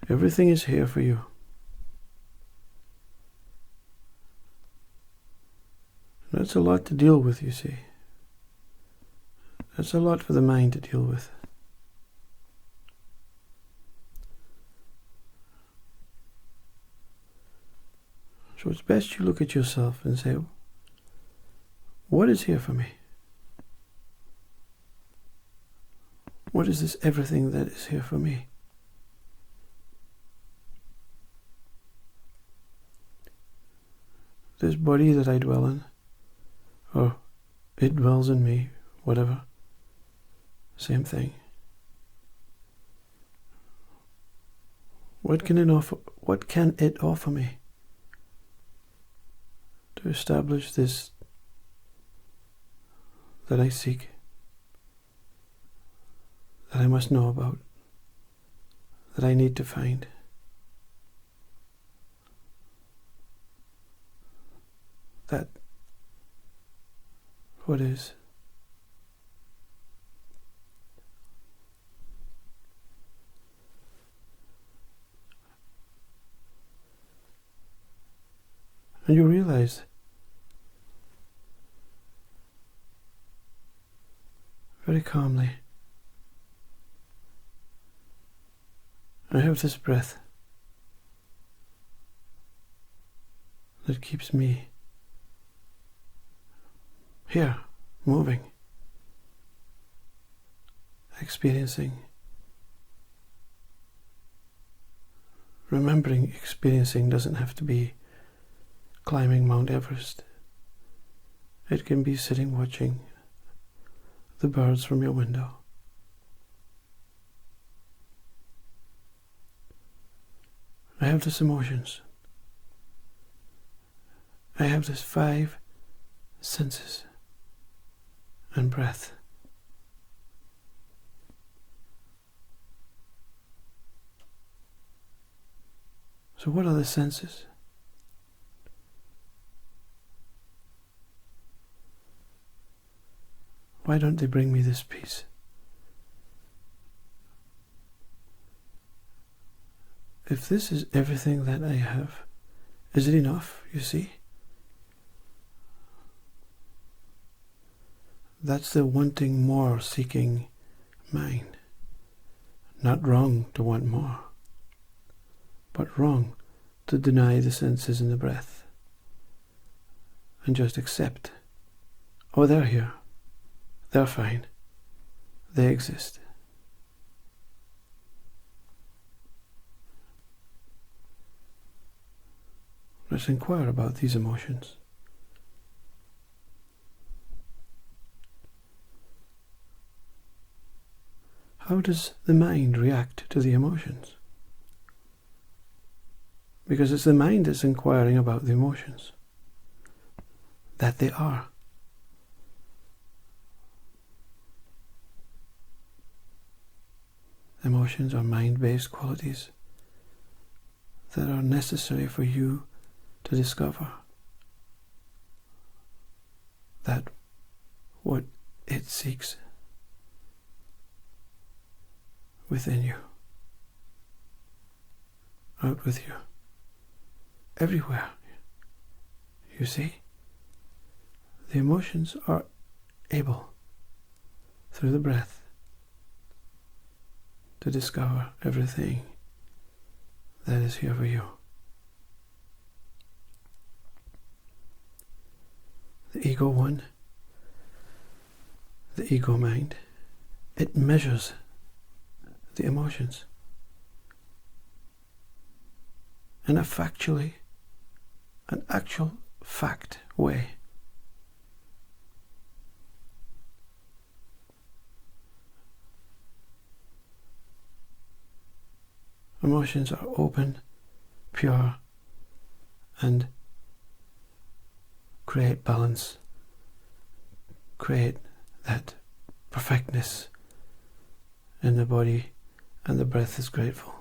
Everything is here for you. That's a lot to deal with, you see. That's a lot for the mind to deal with. So it's best you look at yourself and say, what is here for me? What is this everything that is here for me? This body that I dwell in, or it dwells in me, whatever, same thing. What can it offer me to establish this that I seek, that I must know about, that I need to find? That what is? And you realize very calmly, I have this breath that keeps me here, moving, experiencing, remembering experiencing doesn't have to be climbing Mount Everest. It can be sitting watching the birds from your window. I have these emotions. I have these 5 senses and breath. So what are the senses? Why don't they bring me this peace? If this is everything that I have, is it enough, you see? That's the wanting more, seeking mind. Not wrong to want more, but wrong to deny the senses and the breath and just accept, oh, they're here, they're fine, they exist. Let's inquire about these emotions. How does the mind react to the emotions? Because it's the mind that's inquiring about the emotions. That they are. Emotions are mind-based qualities that are necessary for you to discover that what it seeks within you, out with you, everywhere. You see, the emotions are able, through the breath, to discover everything that is here for you. The ego one, the ego mind, it measures the emotions in a factually, an actual fact way. Emotions are open, pure, and create balance, create that perfectness in the body, and the breath is grateful.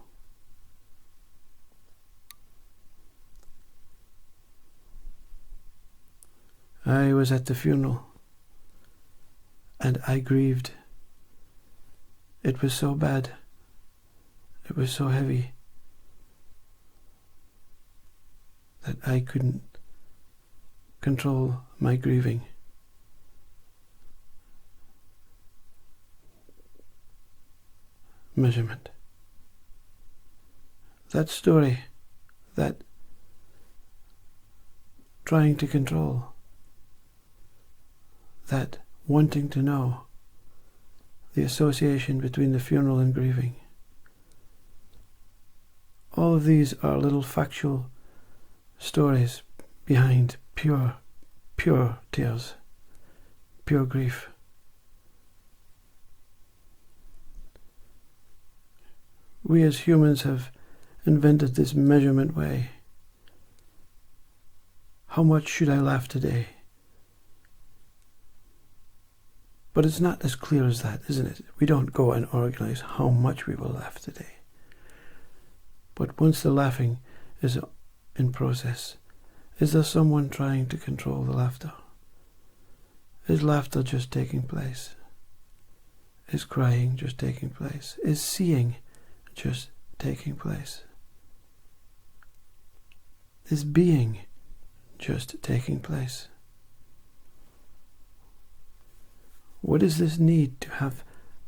I was at the funeral and I grieved. It was so bad. It was so heavy. I couldn't control my grieving. Measurement. That story, that trying to control, that wanting to know, the association between the funeral and grieving. All of these are little factual stories behind pure tears, pure grief. We as humans have invented this measurement way. How much should I laugh today? But it's not as clear as that, isn't it? We don't go and organize how much we will laugh today. But once the laughing is in process, is there someone trying to control the laughter? Is laughter just taking place? Is crying just taking place? Is seeing just taking place? Is being just taking place? What is this need to have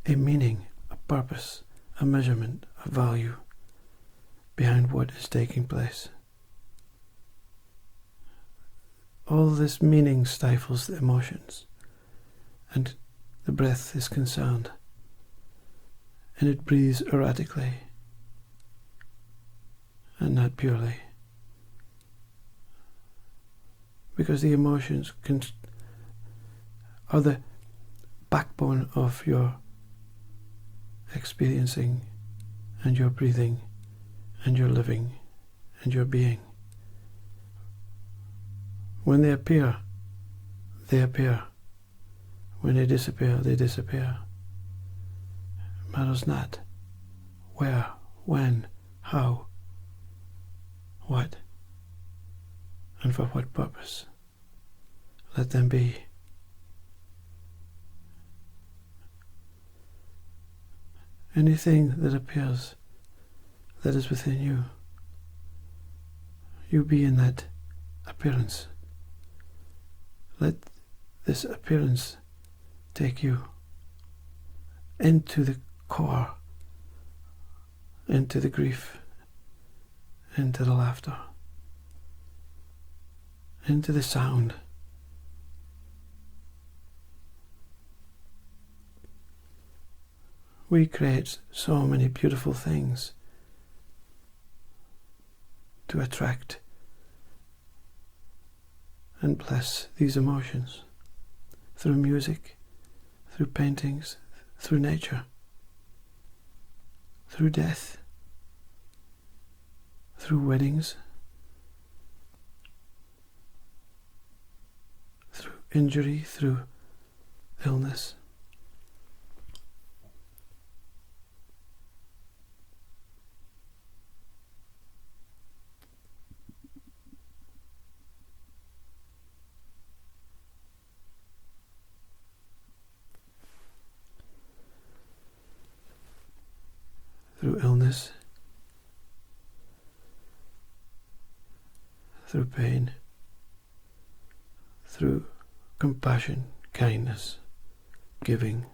a meaning, a purpose, a measurement, a value behind what is taking place? All this meaning stifles the emotions, and the breath is concerned, and it breathes erratically and not purely, because the emotions are the backbone of your experiencing and your breathing and your living and your being. When they appear, they appear. When they disappear, they disappear. It matters not where, when, how, what, and for what purpose. Let them be. Anything that appears that is within you, you be in that appearance. Let this appearance take you into the core, into the grief, into the laughter, into the sound. We create so many beautiful things to attract and bless these emotions through music, through paintings, through nature, through death, through weddings, through injury, through illness. Through illness, through pain, through compassion, kindness, giving,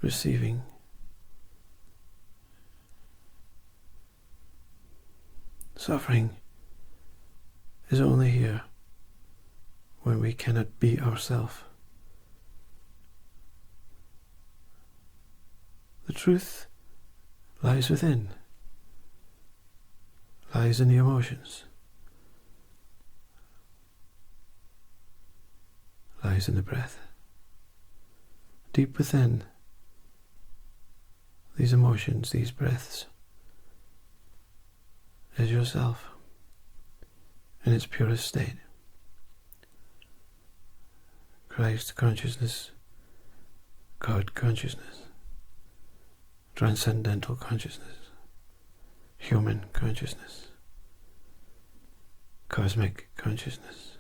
receiving. Suffering is only here when we cannot be ourselves. The truth lies within, lies in the emotions, lies in the breath. Deep within these emotions, these breaths, is yourself in its purest state. Christ consciousness, God consciousness, transcendental consciousness, human consciousness, cosmic consciousness,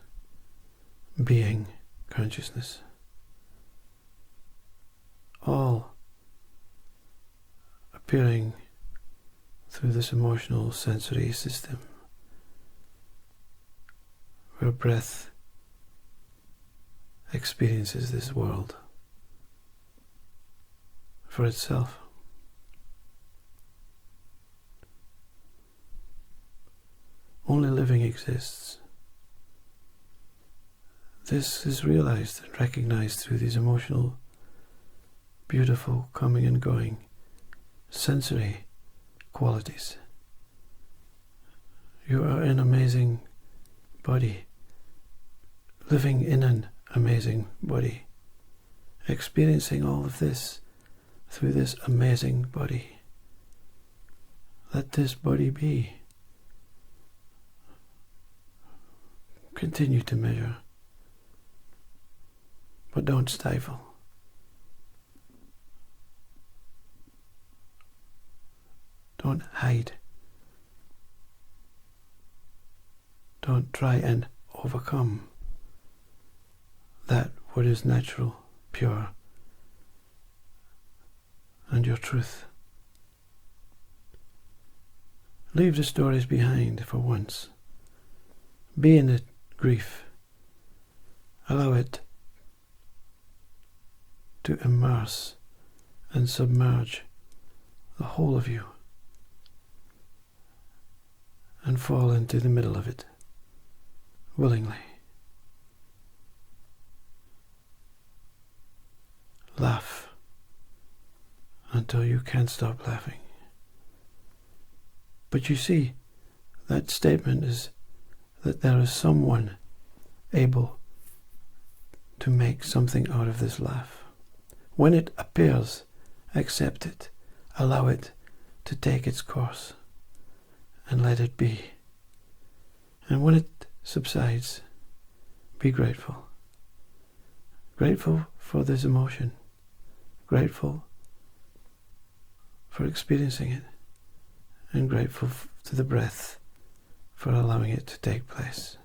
being consciousness, all appearing through this emotional sensory system where breath experiences this world for itself. Only living exists. This is realized and recognized through these emotional, beautiful, coming and going, sensory qualities. You are an amazing body, living in an amazing body, experiencing all of this through this amazing body. Let this body be. Continue to measure, but don't stifle. Don't hide. Don't try and overcome that what is natural, pure, and your truth. Leave the stories behind for once. Be in the grief. Allow it to immerse and submerge the whole of you and fall into the middle of it willingly. Laugh until you can't stop laughing. But you see, that statement is that there is someone able to make something out of this laugh. When it appears, accept it, allow it to take its course, and let it be. And when it subsides, be grateful. Grateful for this emotion, grateful for experiencing it, and grateful to the breath for allowing it to take place.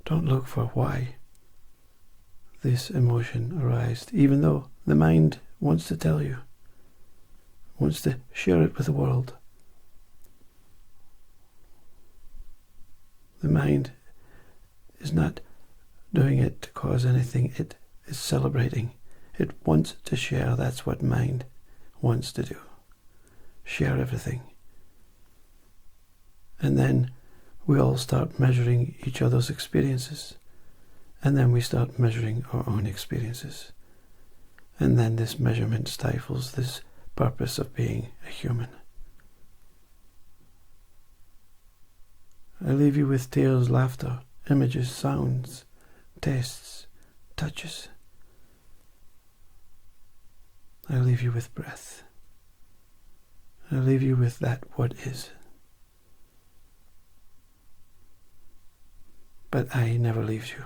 Don't look for why this emotion arises, even though the mind wants to tell you, wants to share it with the world. The mind is not doing it to cause anything, it is celebrating. It wants to share, that's what mind wants to do. Share everything. And then we all start measuring each other's experiences. And then we start measuring our own experiences. And then this measurement stifles this purpose of being a human. I leave you with tears, laughter, images, sounds, tastes, touches. I leave you with breath. I leave you with that what is. But I never leaves you.